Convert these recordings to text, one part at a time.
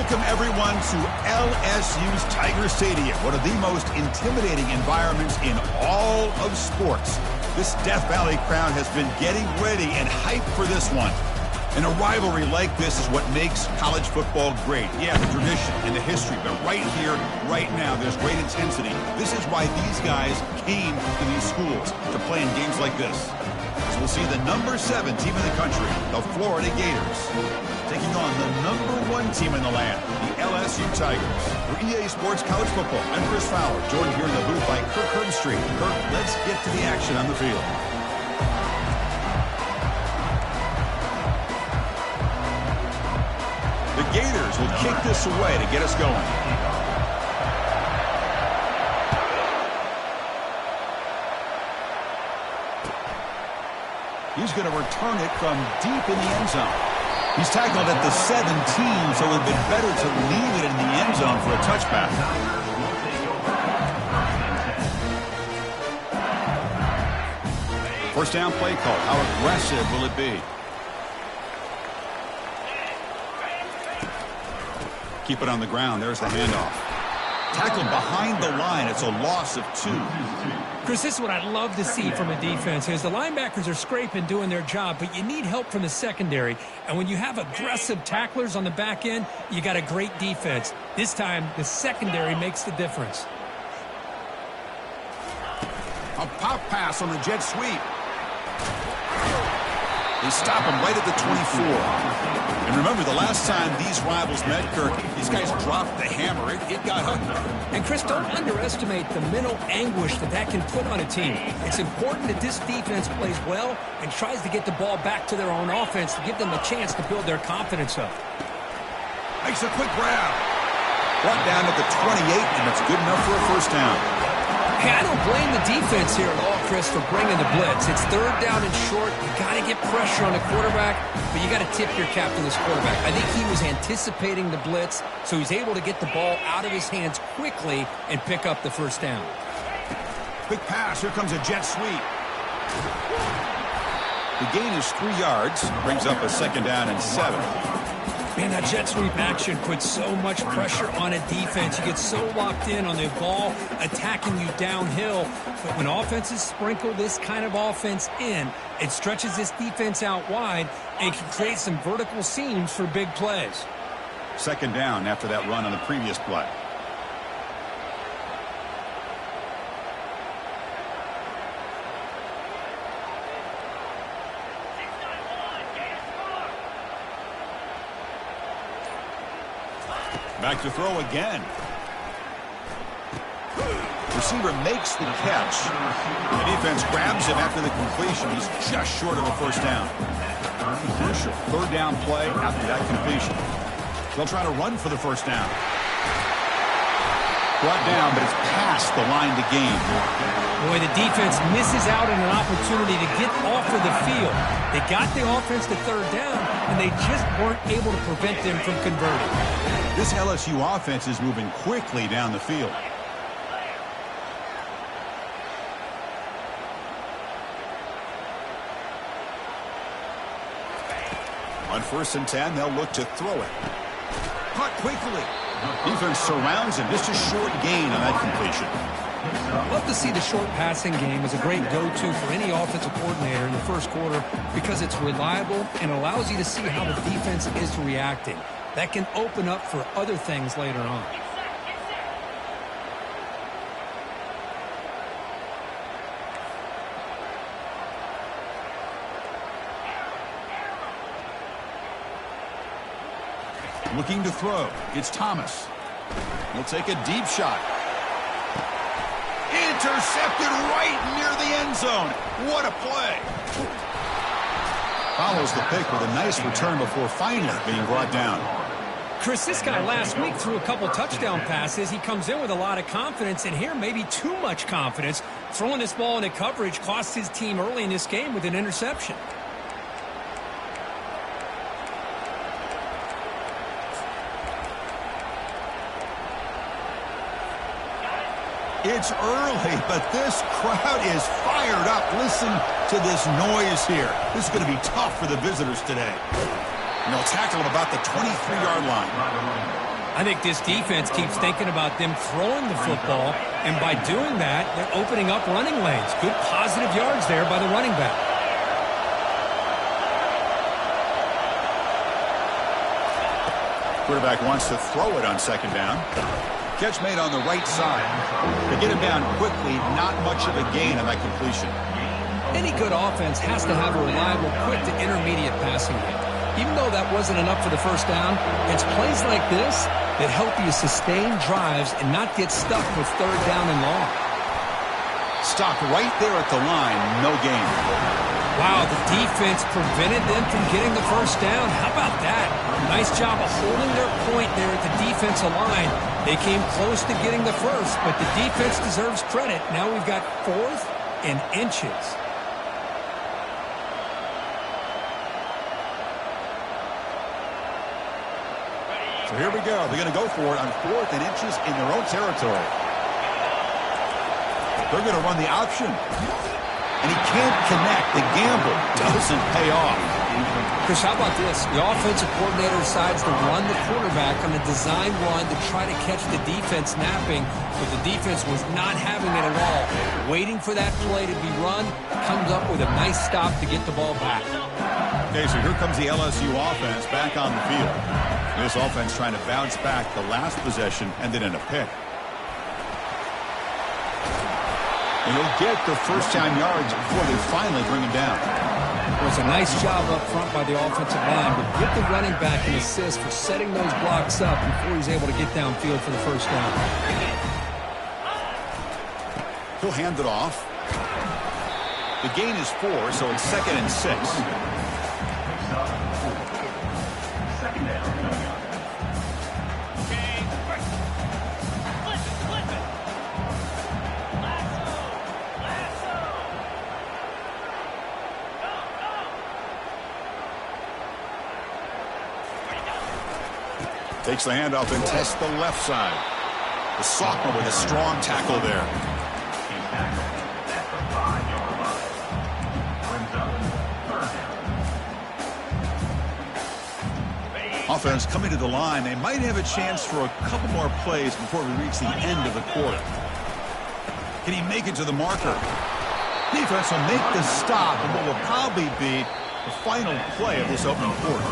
Welcome, everyone, to LSU's Tiger Stadium, one of the most intimidating environments in all of sports. This Death Valley crowd has been getting ready and hyped for this one. And a rivalry like this is what makes college football great. Yeah, the tradition and the history, but right here, right now, there's great intensity. This is why these guys came to these schools to play in games like this. So we'll see the number 7 team in the country, the Florida Gators, taking on the number 1 team in the land, the LSU Tigers. For EA Sports College Football, I'm Chris Fowler, joined here in the booth by Kirk Herbstreit. Kirk, let's get to the action on the field. The Gators will kick this away to get us going. He's going to return it from deep in the end zone. He's tackled at the 17, so it would have been better to leave it in the end zone for a touchback. First down play call. How aggressive will it be? Keep it on the ground. There's the handoff. Tackled behind the line. It's a loss of 2. Chris, this is what I'd love to see from a defense is the linebackers are scraping, doing their job, but you need help from the secondary. And when you have aggressive tacklers on the back end, you got a great defense. This time, the secondary makes the difference. A pop pass on the jet sweep. They stop him right at the 24. And remember, the last time these rivals met, Kirk, these guys dropped the hammer. It got ugly. And, Chris, don't underestimate the mental anguish that can put on a team. It's important that this defense plays well and tries to get the ball back to their own offense to give them a chance to build their confidence up. Makes a quick grab. Brought down at the 28, and it's good enough for a first down. Hey, I don't blame the defense here at all, Chris, for bringing the blitz. It's 3rd down and short. You got to get pressure on the quarterback, but you got to tip your cap to this quarterback. I think he was anticipating the blitz, so he's able to get the ball out of his hands quickly and pick up the first down. Quick pass. Here comes a jet sweep. The gain is 3 yards. Brings up a 2nd down and 7. Man, that jet sweep action puts so much pressure on a defense. You get so locked in on the ball attacking you downhill. But when offenses sprinkle this kind of offense in, it stretches this defense out wide and can create some vertical seams for big plays. 2nd down after that run on the previous play. Back to throw again. Receiver makes the catch. The defense grabs him after the completion. He's just short of a first down. Crucial 3rd down play after that completion. They'll try to run for the first down. Brought down, but it's past the line to gain. Boy, the defense misses out on an opportunity to get off of the field. They got the offense to 3rd down, and they just weren't able to prevent them from converting. This LSU offense is moving quickly down the field. On 1st and 10, they'll look to throw it. Caught quickly. Defense surrounds him. Just a short gain on that completion. Love to see the short passing game as a great go-to for any offensive coordinator in the first quarter because it's reliable and allows you to see how the defense is reacting. That can open up for other things later on. Looking to throw. It's Thomas. He'll take a deep shot. Intercepted right near the end zone. What a play. Follows the pick with a nice return before finally being brought down. Chris, this guy last week threw a couple touchdown passes. He comes in with a lot of confidence, and here maybe too much confidence. Throwing this ball into coverage cost his team early in this game with an interception. It's early, but this crowd is fired up. Listen to this noise here. This is going to be tough for the visitors today. And they'll tackle at about the 23-yard line. I think this defense keeps thinking about them throwing the football, and by doing that, they're opening up running lanes. Good positive yards there by the running back. Quarterback wants to throw it on second down. Catch made on the right side. They get him down quickly, not much of a gain on that completion. Any good offense has to have a reliable, quick to intermediate passing game. Even though that wasn't enough for the first down, it's plays like this that help you sustain drives and not get stuck with third down and long. Stopped right there at the line, no gain. Wow, the defense prevented them from getting the first down. How about that? Nice job of holding their point there at the defensive line. They came close to getting the first, but the defense deserves credit. Now we've got 4th and inches. So here we go. They're going to go for it on 4th and inches in their own territory. They're going to run the option. And he can't connect. The gamble doesn't pay off. Chris, how about this? The offensive coordinator decides to run the quarterback on a design run to try to catch the defense napping, but the defense was not having it at all. Waiting for that play to be run, comes up with a nice stop to get the ball back. Okay, so here comes the LSU offense back on the field. This offense trying to bounce back the last possession, ended in a pick. And he'll get the first down yards before they finally bring him down. It was a nice job up front by the offensive line, but give the running back an assist for setting those blocks up before he's able to get downfield for the first down. He'll hand it off. The gain is 4, so it's 2nd and 6. Takes the handoff and tests the left side. The sophomore with a strong tackle there. Offense coming to the line. They might have a chance for a couple more plays before we reach the end of the quarter. Can he make it to the marker? Defense will make the stop and what will probably be the final play of this opening quarter.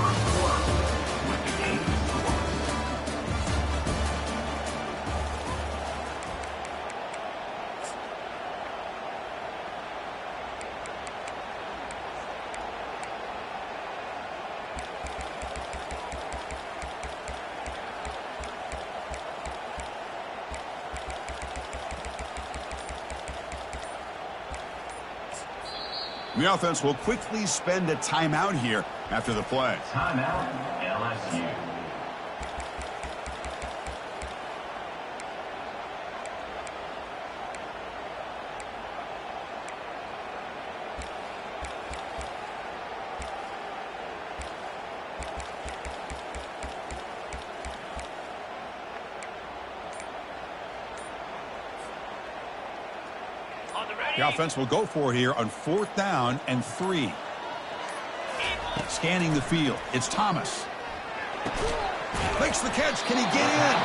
The offense will quickly spend a timeout here after the play. Timeout, LSU. The offense will go for it here on 4th down and 3. Scanning the field. It's Thomas. Makes the catch. Can he get in?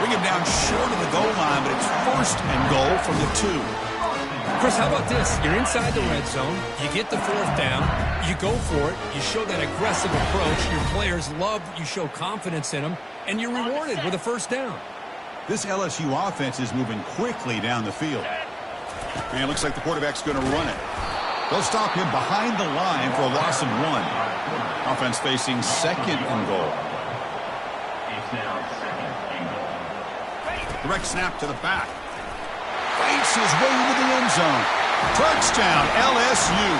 Bring him down short of the goal line, but it's 1st and goal from the 2. Chris, how about this? You're inside the red zone. You get the 4th down. You go for it. You show that aggressive approach. Your players love you show confidence in them, and you're rewarded with a 1st down. This LSU offense is moving quickly down the field. And it looks like the quarterback's going to run it. They'll stop him behind the line for a loss of 1. Offense facing 2nd and goal. Direct snap to the back. Fights his way into the end zone. Touchdown, LSU.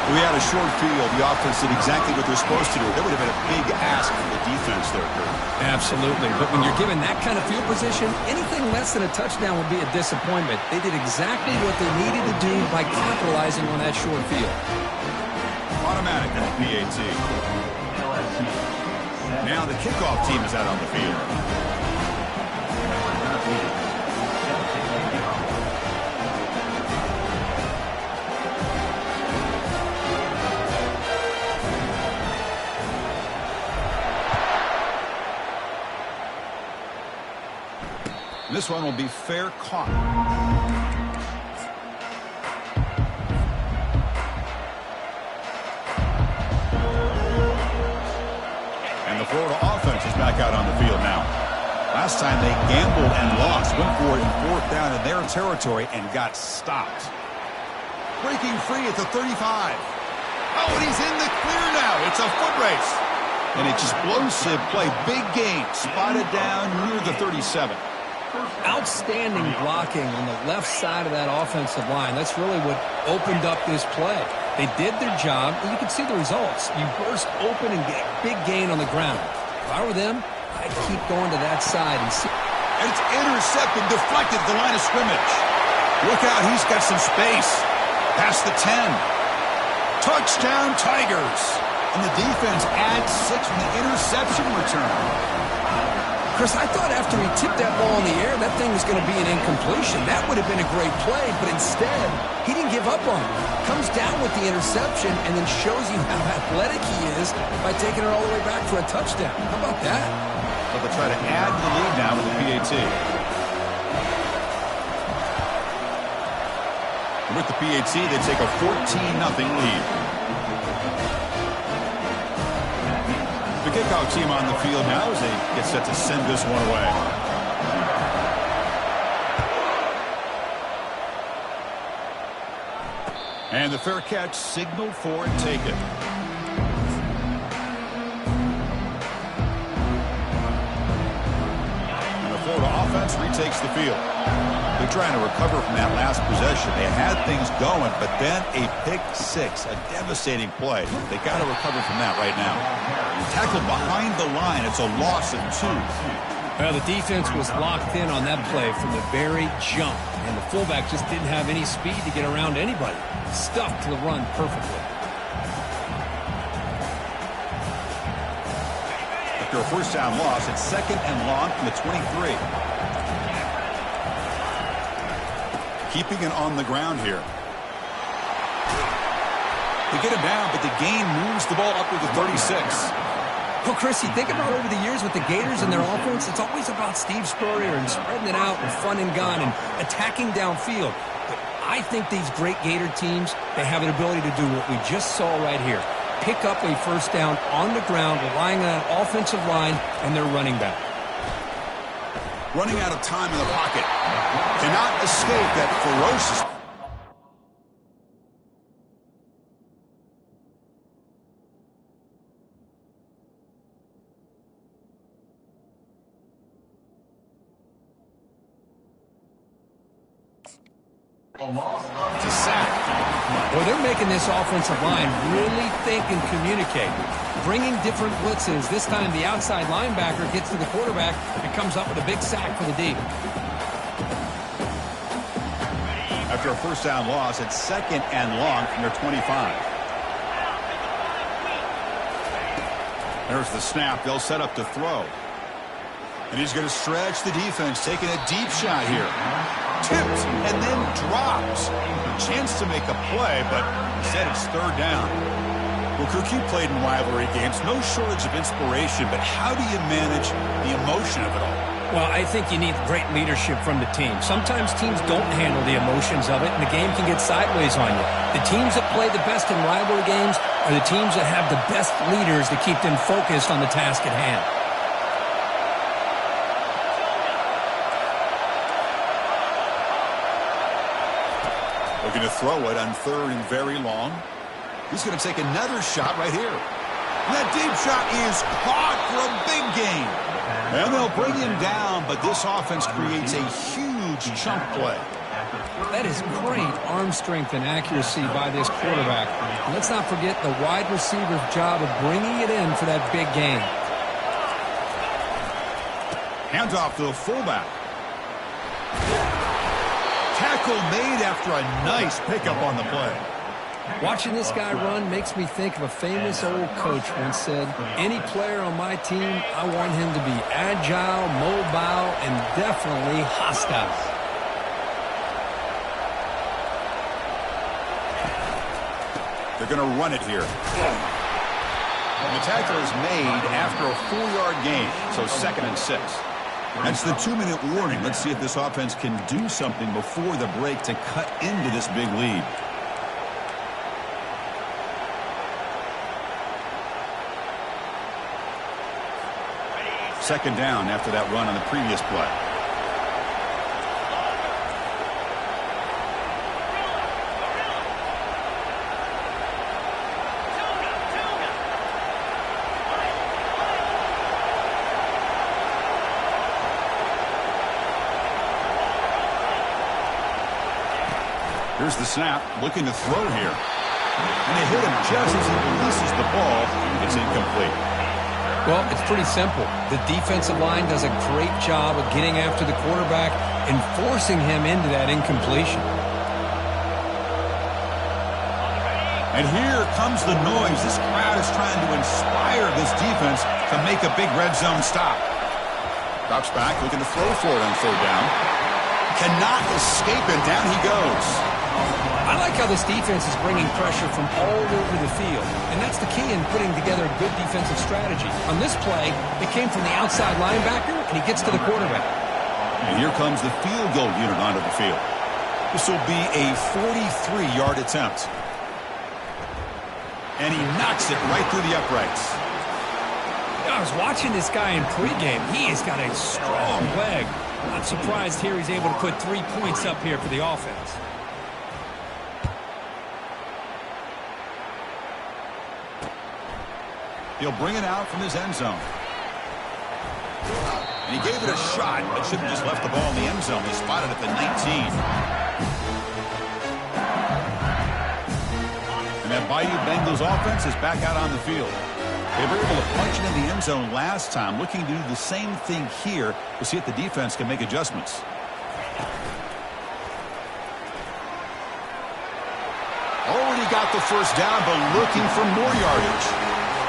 We had a short field. The offense did exactly what they're supposed to do. That would have been a big ask for the defense there, Kurt. Absolutely. But when you're given that kind of field position, anything less than a touchdown would be a disappointment. They did exactly what they needed to do by capitalizing on that short field. Automatic at the PAT. Now the kickoff team is out on the field. This one will be fair caught. And the Florida offense is back out on the field now. Last time they gambled and lost, went for it in 4th down in their territory and got stopped. Breaking free at the 35. Oh, and he's in the clear now. It's a foot race. An explosive play, big gain, spotted down near the 37. Outstanding blocking on the left side of that offensive line. That's really what opened up this play. They did their job, and you can see the results. You burst open and get a big gain on the ground. If I were them, I'd keep going to that side and see. And it's intercepted, deflected at the line of scrimmage. Look out, he's got some space. Past the 10. Touchdown, Tigers. And the defense adds 6 from the interception return. Chris, I thought after he tipped that ball in the air, that thing was going to be an incompletion. That would have been a great play, but instead, he didn't give up on it. Comes down with the interception and then shows you how athletic he is by taking it all the way back for a touchdown. How about that? So they'll try to add to the lead now with the PAT. And with the PAT, they take a 14-0 lead. The kickoff team on the field now as they get set to send this one away. And the fair catch signaled for and taken. And the Florida offense retakes the field. They're trying to recover from that last possession. They had things going, but then a pick 6, a devastating play. They got to recover from that right now. Tackled behind the line. It's a loss of 2. Well, the defense was locked in on that play from the very jump, and the fullback just didn't have any speed to get around anybody. Stuffed to the run perfectly. After a first down loss, it's 2nd and long from the 23. Keeping it on the ground here. They get him down, but the gain moves the ball up to the 36. Well, Chris, you think about over the years with the Gators and their offense, it's always about Steve Spurrier and spreading it out and fun and gun and attacking downfield. But I think these great Gator teams, they have an ability to do what we just saw right here. Pick up a first down on the ground, relying on an offensive line and their running back. Running out of time in the pocket. Cannot escape that ferocious. It's a sack. Well, they're making this offensive line really think and communicate. Bringing different blitzes. This time the outside linebacker gets to the quarterback and comes up with a big sack for the D. After a first down loss, it's 2nd and long from their 25. There's the snap. They'll set up to throw. And he's going to stretch the defense, taking a deep shot here. Tipped and then dropped. Chance to make a play, but instead it's 3rd down. Well, Kirk, you played in rivalry games. No shortage of inspiration, but how do you manage the emotion of it all? Well, I think you need great leadership from the team. Sometimes teams don't handle the emotions of it, and the game can get sideways on you. The teams that play the best in rivalry games are the teams that have the best leaders to keep them focused on the task at hand. Looking to throw it on 3rd and very long. He's going to take another shot right here. And that deep shot is caught for a big gain. And they'll bring him down, but this offense creates a huge chunk play. That is great arm strength and accuracy by this quarterback. And let's not forget the wide receiver's job of bringing it in for that big gain. Handoff to the fullback. Tackle made after a nice pickup on the play. Watching this guy run makes me think of a famous old coach once said, any player on my team, I want him to be agile, mobile, and definitely hostile. They're going to run it here. And the tackle is made after a 4-yard gain, so 2nd and 6. That's the 2-minute warning. Let's see if this offense can do something before the break to cut into this big lead. Second down after that run on the previous play. Here's the snap, looking to throw here. And they hit him just as he releases the ball. It's incomplete. Well, it's pretty simple. The defensive line does a great job of getting after the quarterback and forcing him into that incompletion. And here comes the noise. This crowd is trying to inspire this defense to make a big red zone stop. Drops back, looking to throw for it on third down. Cannot escape it. Down he goes. I like how this defense is bringing pressure from all over the field, and that's the key in putting together a good defensive strategy. On this play, it came from the outside linebacker, and he gets to the quarterback. And here comes the field goal unit onto the field. This will be a 43-yard attempt. And he knocks it right through the uprights. I was watching this guy in pregame. He has got a strong leg. Not surprised here he's able to put 3 points up here for the offense. He'll bring it out from his end zone. And he gave it a shot, but should have just left the ball in the end zone. He spotted at the 19. And that Bayou Bengals offense is back out on the field. They were able to punch it in the end zone last time, looking to do the same thing here to see if the defense can make adjustments. Already got the first down, but looking for more yardage.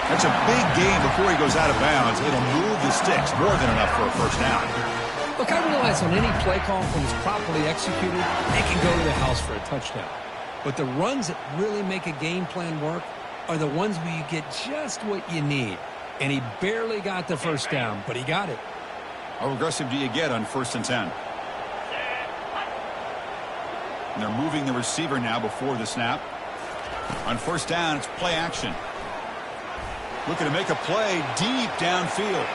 That's a big gain before he goes out of bounds. It'll move the sticks, more than enough for a first down. Look, I realize on any play call, when it's properly executed, they can go to the house for a touchdown. But the runs that really make a game plan work are the ones where you get just what you need. And he barely got the first down, but he got it. How aggressive do you get on 1st and 10? And they're moving the receiver now before the snap. On 1st down, it's play action. Looking to make a play deep downfield.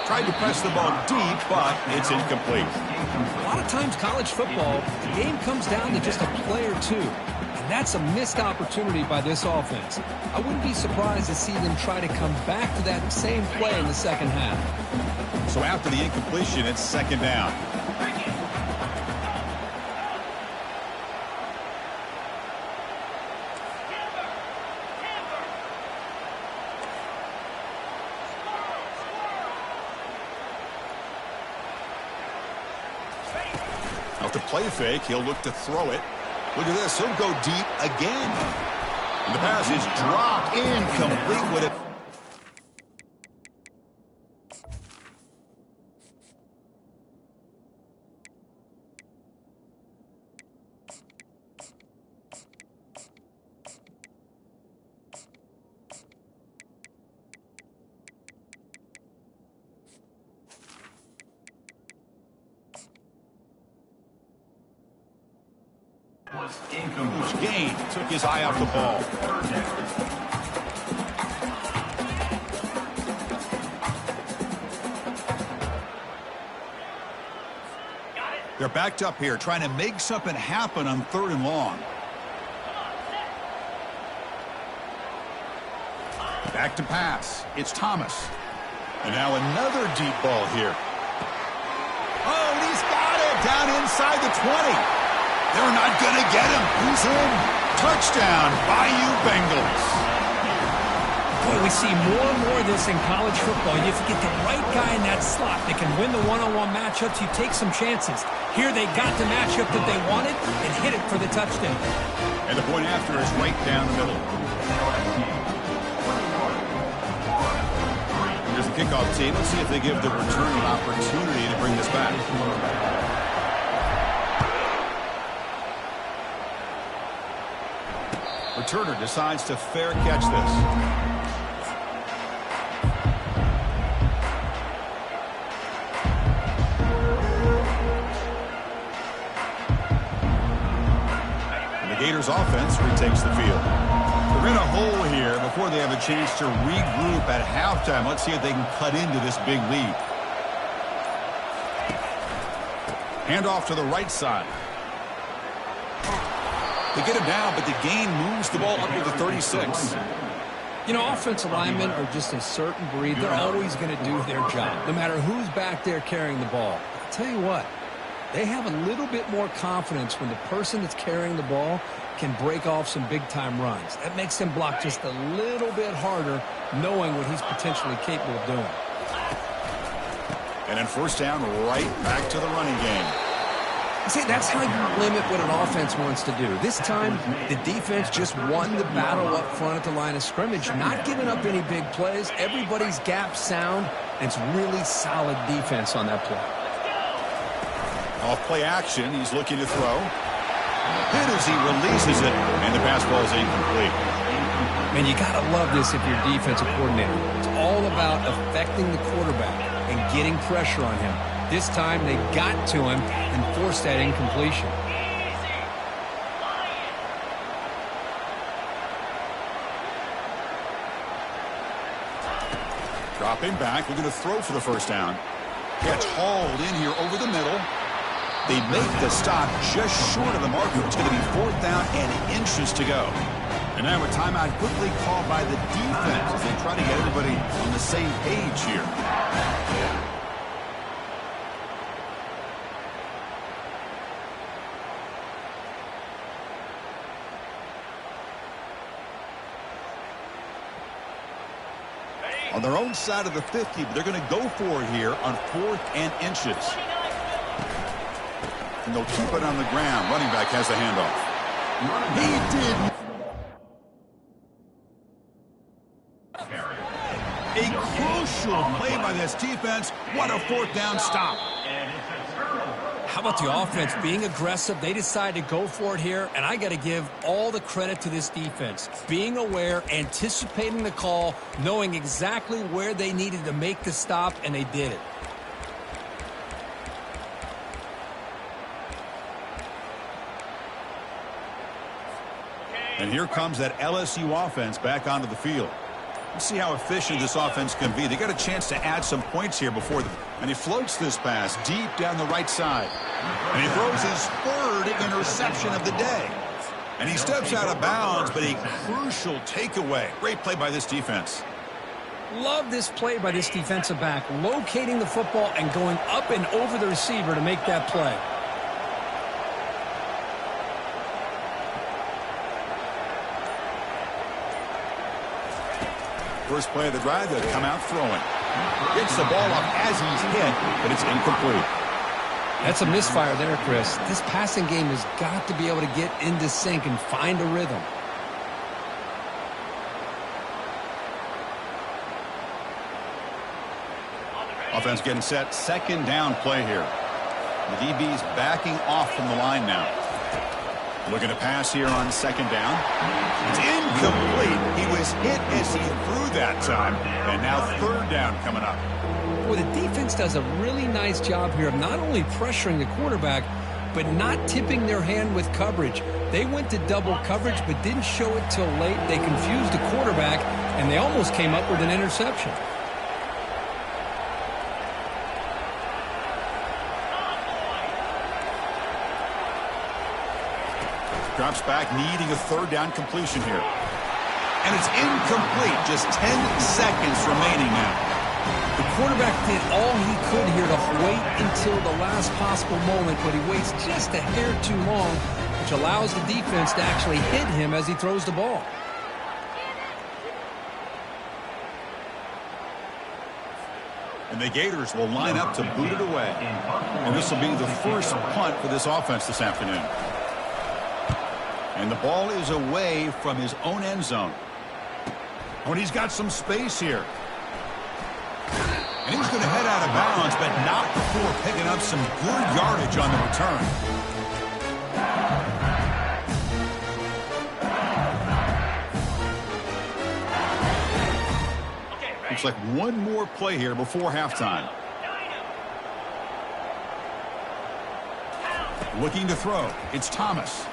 Tried to press the ball deep, but it's incomplete. A lot of times college football, the game comes down to just a play or two. And that's a missed opportunity by this offense. I wouldn't be surprised to see them try to come back to that same play in the second half. So after the incompletion, it's 2nd down. To play fake, he'll look to throw it. Look at this, he'll go deep again. And the pass is dropped, incomplete with it. Incomplete gain, took his eye off the ball. They're backed up here, trying to make something happen on 3rd and long. Back to pass. It's Thomas. And now another deep ball here. Oh, and he's got it down inside the 20. They're not going to get him. He's in. Touchdown, Bayou Bengals. Boy, we see more and more of this in college football. If you get the right guy in that slot that can win the one-on-one matchups, you take some chances. Here they got the matchup that they wanted and hit it for the touchdown. And the point after is right down the middle. Here's the kickoff team. Let's see if they give the return an opportunity to bring this back. Returner decides to fair catch this. Gators offense retakes the field. They're in a hole here before they have a chance to regroup at halftime. Let's see if they can cut into this big lead. Handoff to the right side. They get him down, but the gain moves the ball up to the 36. You know, offensive linemen are just a certain breed. They're always going to do their job, no matter who's back there carrying the ball. I'll tell you what, they have a little bit more confidence when the person that's carrying the ball can break off some big-time runs. That makes them block just a little bit harder, knowing what he's potentially capable of doing. And then first down, right back to the running game. See, that's how you limit what an offense wants to do. This time, the defense just won the battle up front at the line of scrimmage, not giving up any big plays. Everybody's gap sound, and it's really solid defense on that play. Off play action, he's looking to throw. Hit as he releases it, and the pass ball is incomplete. Man, you got to love this if you're a defensive coordinator. It's all about affecting the quarterback and getting pressure on him. This time they got to him and forced that incompletion. Dropping back, looking to throw for the first down. Catch hauled in here over the middle. They make the stop just short of the marker. It's going to be fourth down and inches to go. And now a timeout quickly called by the defense as they try to get everybody on the same page here. On their own side of the 50, but they're going to go for it here on fourth and inches. And they'll keep it on the ground. Running back has the handoff. He did. A crucial play by this defense. What a fourth down stop. How about the offense being aggressive? They decide to go for it here, and I got to give all the credit to this defense. Being aware, anticipating the call, knowing exactly where they needed to make the stop, and they did it. And here comes that LSU offense back onto the field. Let's see how efficient this offense can be. They got a chance to add some points here before them. And he floats this pass deep down the right side. And he throws his third interception of the day. And he steps out of bounds, but a crucial takeaway. Great play by this defense. Love this play by this defensive back, locating the football and going up and over the receiver to make that play. First play of the drive, they'll come out throwing. Gets the ball up as he's hit, but it's incomplete. That's a misfire there, Chris. This passing game has got to be able to get into sync and find a rhythm. Offense getting set. Second down play here. The DB's backing off from the line now. Looking to pass here on second down. It's incomplete. He was hit as he threw that time. And now third down coming up. Well, the defense does a really nice job here of not only pressuring the quarterback, but not tipping their hand with coverage. They went to double coverage, but didn't show it till late. They confused the quarterback, and they almost came up with an interception. Drops back, needing a third down completion here. And it's incomplete. Just 10 seconds remaining now. The quarterback did all he could here to wait until the last possible moment, but he waits just a hair too long, which allows the defense to actually hit him as he throws the ball. And the Gators will line up to boot it away. And this will be the first punt for this offense this afternoon. And the ball is away from his own end zone. Oh, and he's got some space here. And he's going to head out of bounds, but not before picking up some good yardage on the return. Looks like one more play here before halftime. Looking to throw. It's Thomas.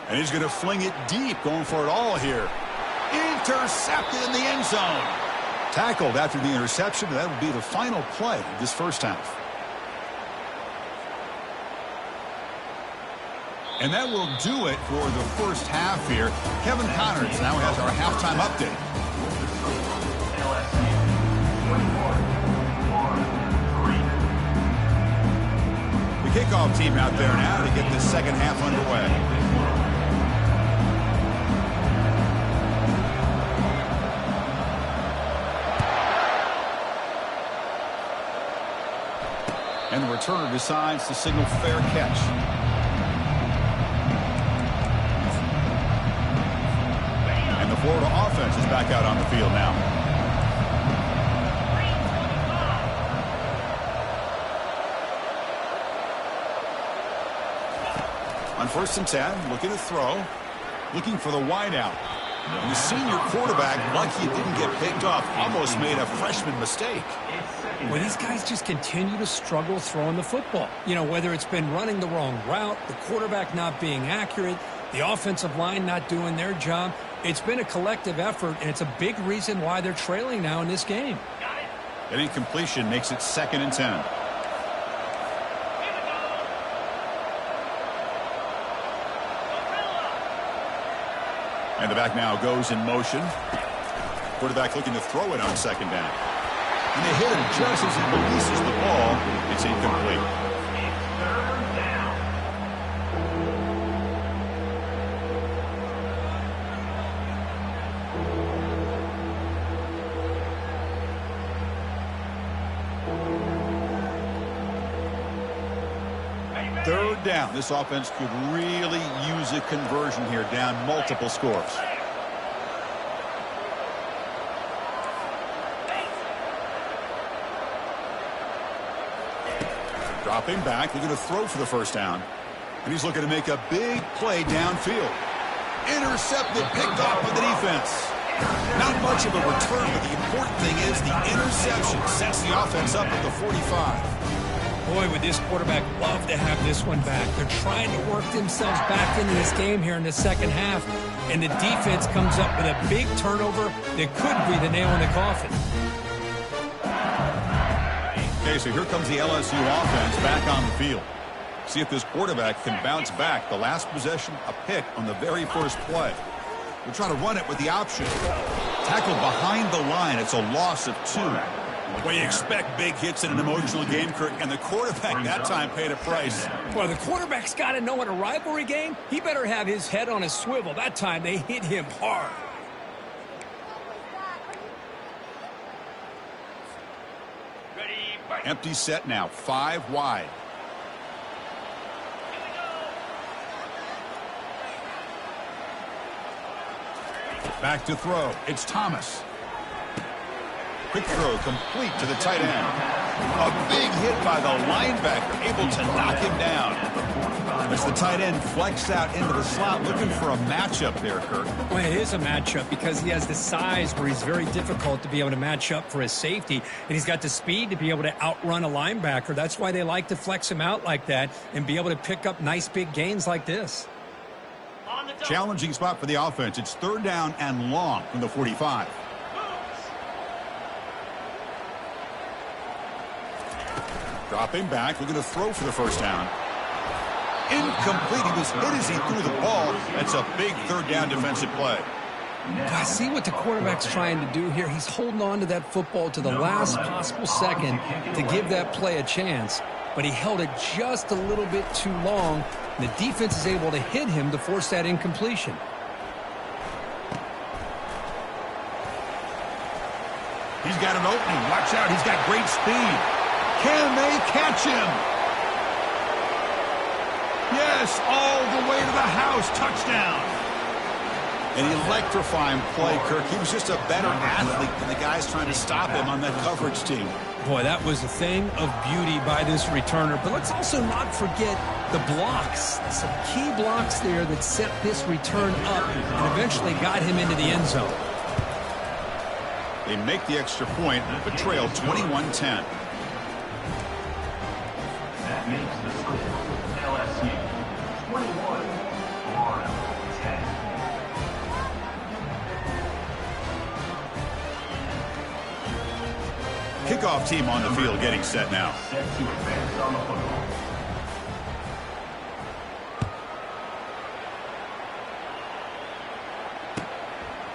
And he's going to fling it deep, going for it all here. Intercepted in the end zone. Tackled after the interception. That will be the final play of this first half. And that will do it for the first half here. Kevin Connors now has our halftime update. The kickoff team out there now to get this second half underway. And the returner decides to signal fair catch. And the Florida offense is back out on the field now. On 1st and 10, looking to throw. Looking for the wideout. And the senior quarterback, lucky it didn't get picked off, almost made a freshman mistake. Well, these guys just continue to struggle throwing the football. You know, whether it's been running the wrong route, the quarterback not being accurate, the offensive line not doing their job. It's been a collective effort, and it's a big reason why they're trailing now in this game. An incompletion makes it 2nd and 10. And the back now goes in motion. Quarterback looking to throw it on 2nd down. And they hit him just as he releases the ball. It's incomplete. Third down. This offense could really use a conversion here, down multiple scores. Dropping back, looking to throw for the first down. And he's looking to make a big play downfield. Intercepted, picked off by the defense. Not much of a return, but the important thing is the interception sets the offense up at the 45. Boy, would this quarterback love to have this one back. They're trying to work themselves back into this game here in the second half. And the defense comes up with a big turnover that could be the nail in the coffin. Okay, so here comes the LSU offense back on the field. See if this quarterback can bounce back. The last possession, a pick on the very first play. We'll try to run it with the option. Tackled behind the line. It's a loss of 2. Well, you expect big hits in an emotional game, Kirk, and the quarterback that time paid a price. Well, the quarterback's got to know in a rivalry game, he better have his head on a swivel. That time they hit him hard. Empty set now, 5 wide. Back to throw. It's Thomas. Quick throw complete to the tight end. A big hit by the linebacker, able to knock him down. As the tight end flexed out into the slot, looking for a matchup there, Kirk. Well, it is a matchup because he has the size where he's very difficult to be able to match up for his safety, and he's got the speed to be able to outrun a linebacker. That's why they like to flex him out like that and be able to pick up nice big gains like this. Challenging spot for the offense. It's 3rd down and long from the 45. Dropping back, looking to throw for the first down. Incomplete. He was hit as he threw the ball. That's a big 3rd down defensive play. I see what the quarterback's trying to do here. He's holding on to that football to the last possible second to give that play a chance. But he held it just a little bit too long. The defense is able to hit him to force that incompletion. He's got an opening. Watch out. He's got great speed. Can they catch him? Yes, all the way to the house. Touchdown. An electrifying play, Kirk. He was just a better athlete than the guys trying to stop him on that coverage team. Boy, that was a thing of beauty by this returner. But let's also not forget the blocks. Some key blocks there that set this return up and eventually got him into the end zone. They make the extra point, but trail 21-10. That makes the score LSU 21-4. kickoff team on the field getting set now. Set to advance on the football.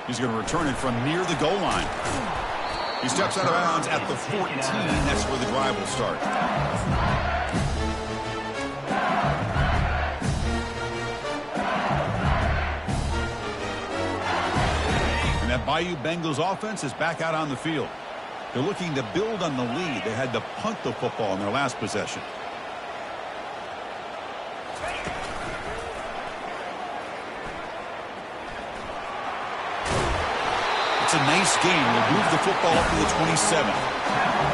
He's going to return it from near the goal line. He steps out of bounds at the 14. That's where the drive will start. And that Bayou Bengals offense is back out on the field. They're looking to build on the lead. They had to punt the football in their last possession. It's a nice game. They'll move the football up to the 27.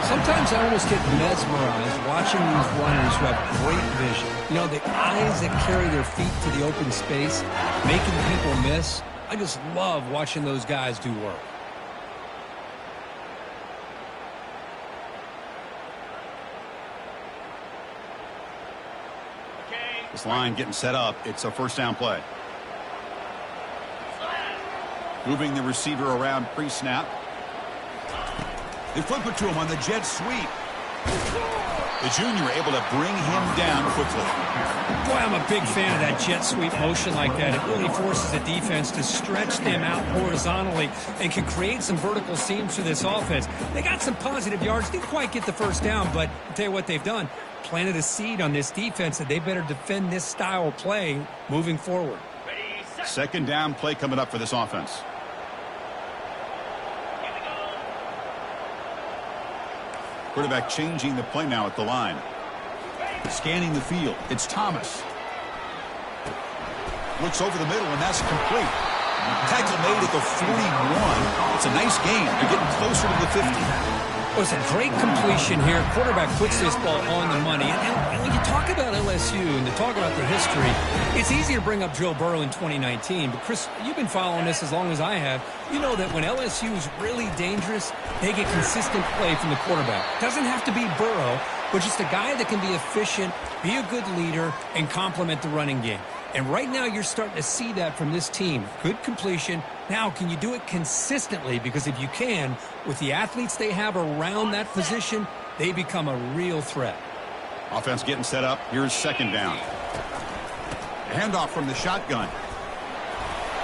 Sometimes I almost get mesmerized watching these runners who have great vision. You know, the eyes that carry their feet to the open space, making people miss. I just love watching those guys do work. This line getting set up. It's a first down play. Moving the receiver around pre-snap. They flip it to him on the jet sweep. The junior able to bring him down quickly. Boy, I'm a big fan of that jet sweep motion like that. It really forces the defense to stretch them out horizontally and can create some vertical seams for this offense. They got some positive yards. Didn't quite get the first down, but I'll tell you what they've done. Planted a seed on this defense that they better defend this style of play moving forward. Second down play coming up for this offense. Quarterback changing the play now at the line. Scanning the field. It's Thomas. Looks over the middle, and that's complete. Tackle made at the 41. It's a nice gain. They're getting closer to the 50. Well, it's a great completion here. Quarterback puts this ball on the money. And when you talk about LSU and to talk about the history, it's easy to bring up Joe Burrow in 2019. But, Chris, you've been following this as long as I have. You know that when LSU is really dangerous, they get consistent play from the quarterback. Doesn't have to be Burrow, but just a guy that can be efficient, be a good leader, and complement the running game. And right now you're starting to see that from this team. Good completion. Now, can you do it consistently? Because if you can, with the athletes they have around that position, they become a real threat. Offense getting set up. Here's second down. A handoff from the shotgun.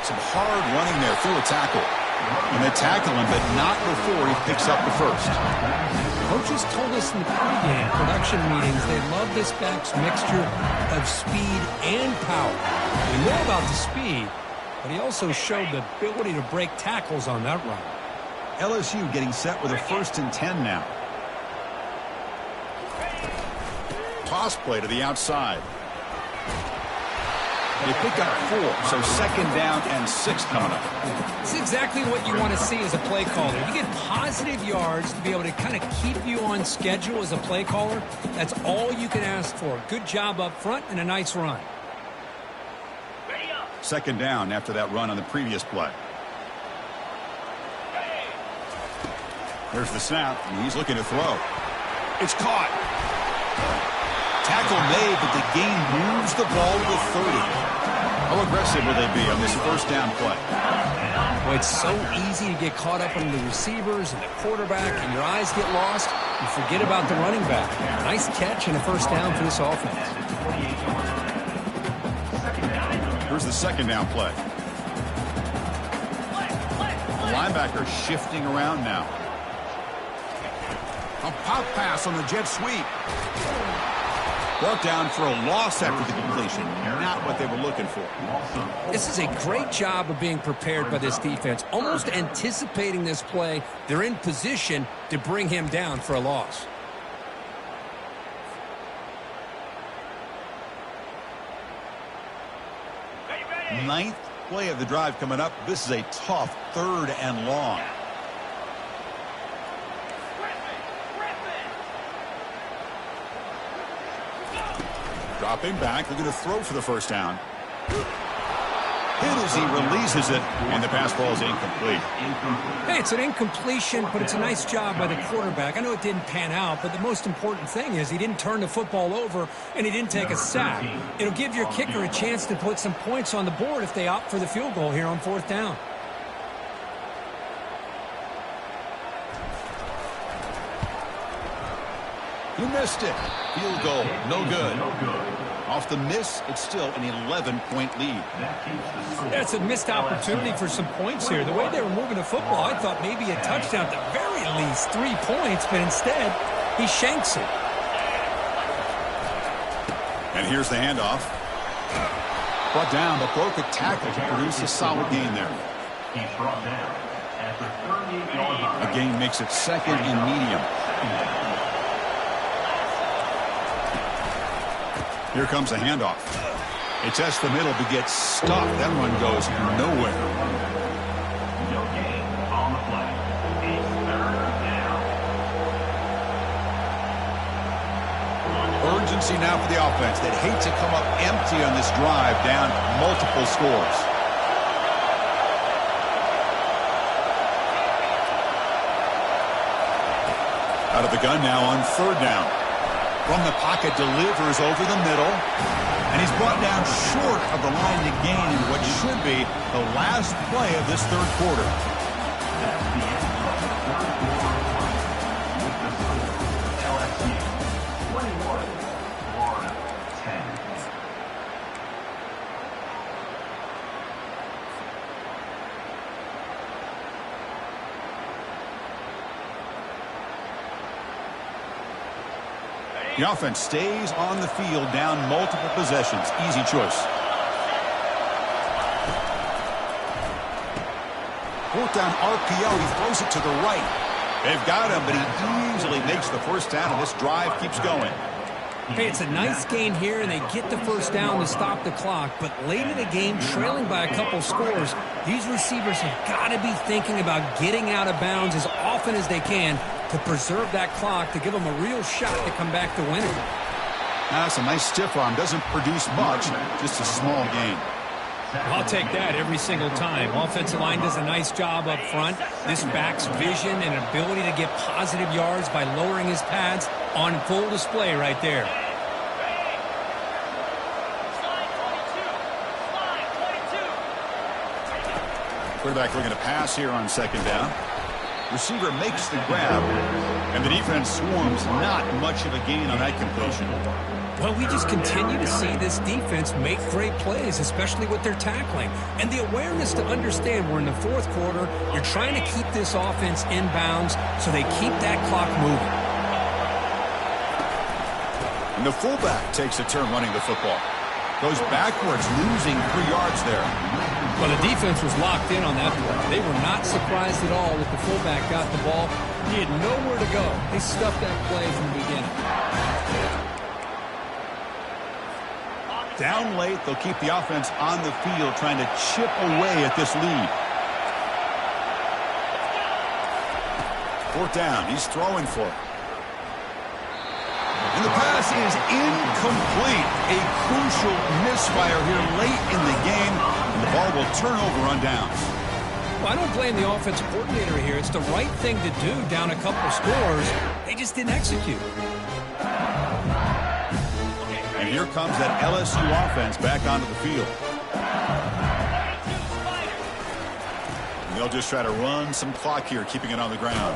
Some hard running there through a tackle. And they tackle him, but not before he picks up the first. Coaches told us in the pregame production meetings they love this back's mixture of speed and power. We know about the speed, but he also showed the ability to break tackles on that run. LSU getting set with a 1st and 10 now. Toss play to the outside. They pick up 4, so second down and 6 coming up. It's exactly what you want to see as a play caller. You get positive yards to be able to kind of keep you on schedule as a play caller. That's all you can ask for. Good job up front and a nice run. Second down after that run on the previous play. There's the snap, and he's looking to throw. It's caught. Tackle made, but the gain moves the ball to the 30. How aggressive will they be on this first down play? Well, it's so easy to get caught up on the receivers and the quarterback, and your eyes get lost. You forget about the running back. Nice catch and a first down for this offense. Here's the second down play. The linebacker shifting around now. A pop pass on the jet sweep. Brought down for a loss after the completion. Not what they were looking for. This is a great job of being prepared by this defense. Almost anticipating this play. They're in position to bring him down for a loss. Ninth play of the drive coming up. This is a tough 3rd and long. Dropping back, looking to throw for the first down. Hit as he releases it, and the pass ball is incomplete. Hey, it's an incompletion, but it's a nice job by the quarterback. I know it didn't pan out, but the most important thing is he didn't turn the football over, and he didn't take a sack. It'll give your kicker a chance to put some points on the board if they opt for the field goal here on 4th down. He missed it. Field goal, no good. Off the miss, it's still an 11-point lead. That's a missed opportunity for some points here. The way they were moving the football, I thought maybe a touchdown, at the very least 3 points, but instead, he shanks it. And here's the handoff. Brought down, but broke a tackle to produce a solid gain there. He's brought down at the 38-yard line. A gain makes it second and medium. Here comes a handoff. It tests the middle but gets stopped. That run goes nowhere. No gain on the play. It's third down. Urgency now for the offense. They'd hate to come up empty on this drive, down multiple scores. Out of the gun now on third down. From the pocket, delivers over the middle. And he's brought down short of the line to gain in what should be the last play of this third quarter. That's the end of the third quarter with the score LSU 21, Florida 10. The offense stays on the field, down multiple possessions. Easy choice. Fourth down RPO. He throws it to the right. They've got him, but he easily makes the first down, and this drive keeps going. Hey, it's a nice gain here, and they get the first down to stop the clock. But late in the game, trailing by a couple scores, these receivers have got to be thinking about getting out of bounds as often as they can to preserve that clock, to give them a real shot to come back to win it. That's a nice stiff arm. Doesn't produce much, just a small gain. I'll take that every single time. Offensive line does a nice job up front. This back's vision and ability to get positive yards by lowering his pads on full display right there. Quarterback looking to pass here on second down. Receiver makes the grab, and the defense swarms. Not much of a gain on that completion. Well, we just continue to see this defense make great plays, especially with their tackling. And the awareness to understand we're in the fourth quarter, you're trying to keep this offense in bounds so they keep that clock moving. And the fullback takes a turn running the football. Goes backwards, losing 3 yards there. Well, the defense was locked in on that play. They were not surprised at all that the fullback got the ball. He had nowhere to go. They stuffed that play from the beginning. Down late, they'll keep the offense on the field trying to chip away at this lead. Fourth down, he's throwing for it. And the pass is incomplete. A crucial misfire here late in the game, and the ball will turn over on downs. Well, I don't blame the offensive coordinator here. It's the right thing to do down a couple scores. They just didn't execute. And here comes that LSU offense back onto the field. And they'll just try to run some clock here, keeping it on the ground.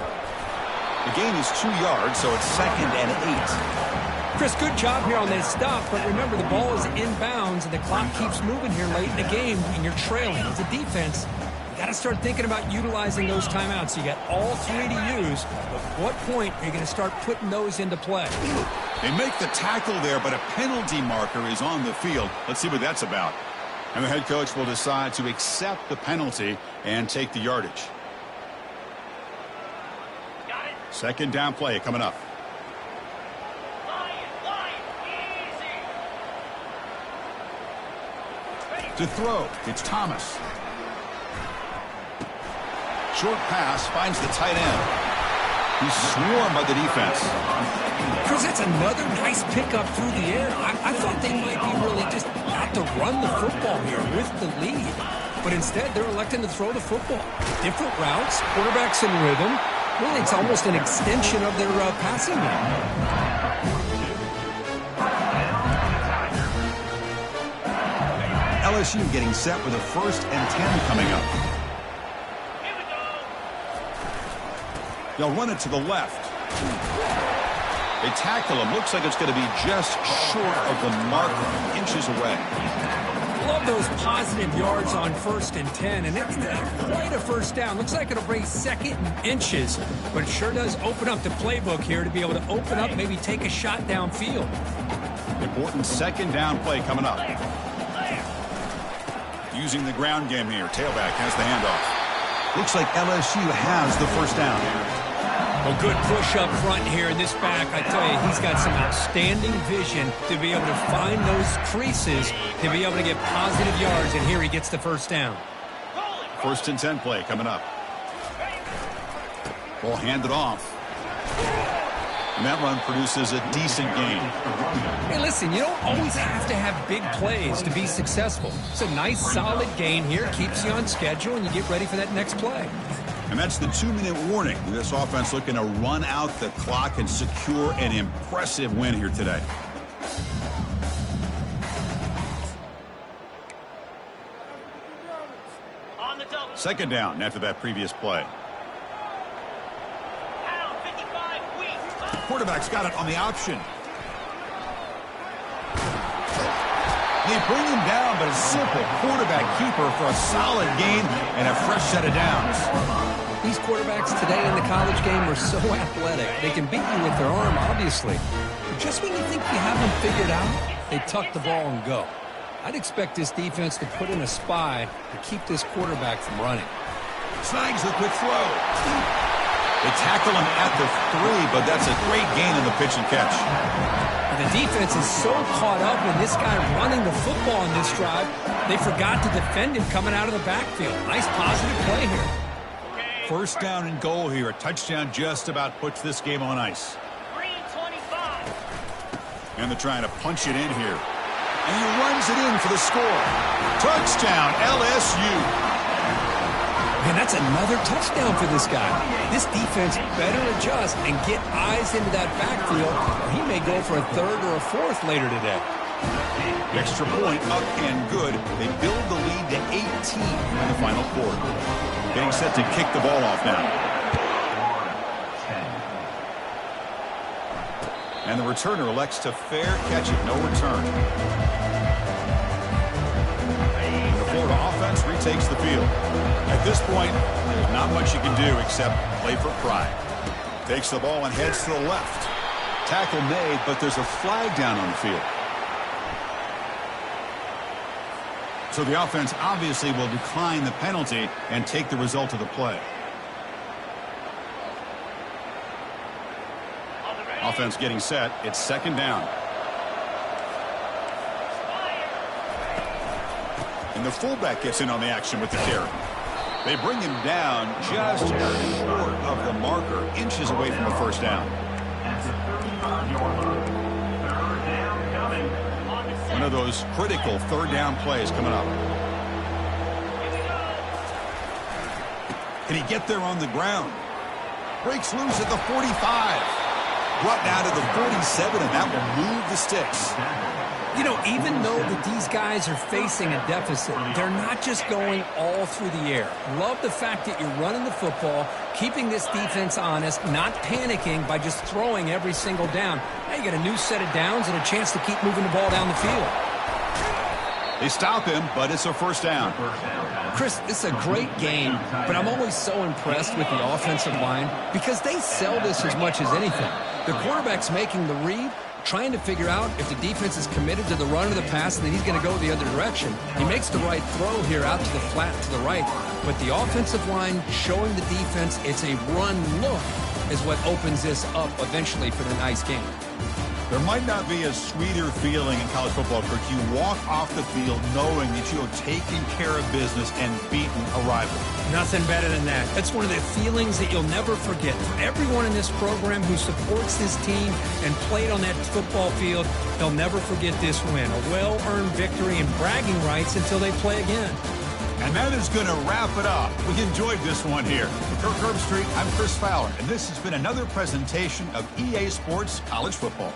The gain is 2 yards, so it's 2nd and 8. Chris, good job here on that stop, but remember the ball is inbounds and the clock keeps moving here late in the game and you're trailing. As a defense, you got to start thinking about utilizing those timeouts. You got all 3 to use, but at what point are you going to start putting those into play? They make the tackle there, but a penalty marker is on the field. Let's see what that's about. And the head coach will decide to accept the penalty and take the yardage. Second down play coming up. To throw, it's Thomas. Short pass finds the tight end. He's swarmed by the defense. Chris, that's another nice pickup through the air. I thought they might be really just out to run the football here with the lead. But instead, they're electing to throw the football. Different routes, quarterbacks in rhythm. Really, it's almost an extension of their passing game. LSU getting set with a 1st and 10 coming up. They'll run it to the left. They tackle him. Looks like it's going to be just short of the marker, inches away. Love those positive yards on 1st and 10, and it's quite a first down. Looks like it'll bring 2nd and inches, but it sure does open up the playbook here to be able to open up, maybe take a shot downfield. Important 2nd down play coming up. Using the ground game here. Tailback has the handoff. Looks like LSU has the first down. A good push up front here in this back. I tell you, he's got some outstanding vision to be able to find those creases, to be able to get positive yards, and here he gets the first down. 1st and 10 play coming up. Ball handed off. And that run produces a decent gain. Hey, listen, you don't always have to have big plays to be successful. It's a nice, solid gain here. Keeps you on schedule, and you get ready for that next play. And that's the 2-minute warning. This offense looking to run out the clock and secure an impressive win here today. Second down after that previous play. Quarterback's got it on the option. They bring him down, but a simple quarterback keeper for a solid gain and a fresh set of downs. These quarterbacks today in the college game are so athletic. They can beat you with their arm, obviously. But just when you think you have them figured out, they tuck the ball and go. I'd expect this defense to put in a spy to keep this quarterback from running. Snags the quick throw. They tackle him at the 3, but that's a great gain in the pitch and catch. The defense is so caught up in this guy running the football in this drive, they forgot to defend him coming out of the backfield. Nice positive play here. 1st down and goal here. A touchdown just about puts this game on ice. 3:25. And they're trying to punch it in here. And he runs it in for the score. Touchdown, LSU. Man, that's another touchdown for this guy. This defense better adjust and get eyes into that backfield, or he may go for a 3rd or a 4th later today. Extra point up and good. They build the lead to 18 in the final quarter. Getting set to kick the ball off now. And the returner elects to fair catch it. No return. The Florida offense retakes the field. At this point, there's not much you can do except play for pride. Takes the ball and heads to the left. Tackle made, but there's a flag down on the field. So the offense obviously will decline the penalty and take the result of the play. Offense getting set. It's 2nd down. And the fullback gets in on the action with the carry. They bring him down just short of the marker, inches away from the first down. One of those critical 3rd down plays coming up. Can he get there on the ground? Breaks loose at the 45. Brought down to the 47, and that will move the sticks. You know, even though that these guys are facing a deficit, they're not just going all through the air. Love the fact that you're running the football, keeping this defense honest, not panicking by just throwing every single down. Now you got a new set of downs and a chance to keep moving the ball down the field. They stop him, but it's a first down. Chris, it's a great game, but I'm always so impressed with the offensive line because they sell this as much as anything. The quarterback's making the read, trying to figure out if the defense is committed to the run or the pass, and then he's going to go the other direction. He makes the right throw here out to the flat to the right, but the offensive line showing the defense it's a run look is what opens this up eventually for the nice game. There might not be a sweeter feeling in college football, Kirk. You walk off the field knowing that you have taken care of business and beaten a rival. Nothing better than that. That's one of the feelings that you'll never forget. For everyone in this program who supports this team and played on that football field, they'll never forget this win. A well-earned victory and bragging rights until they play again. And that is going to wrap it up. We enjoyed this one here. For Kirk Herbstreit, I'm Chris Fowler, and this has been another presentation of EA Sports College Football.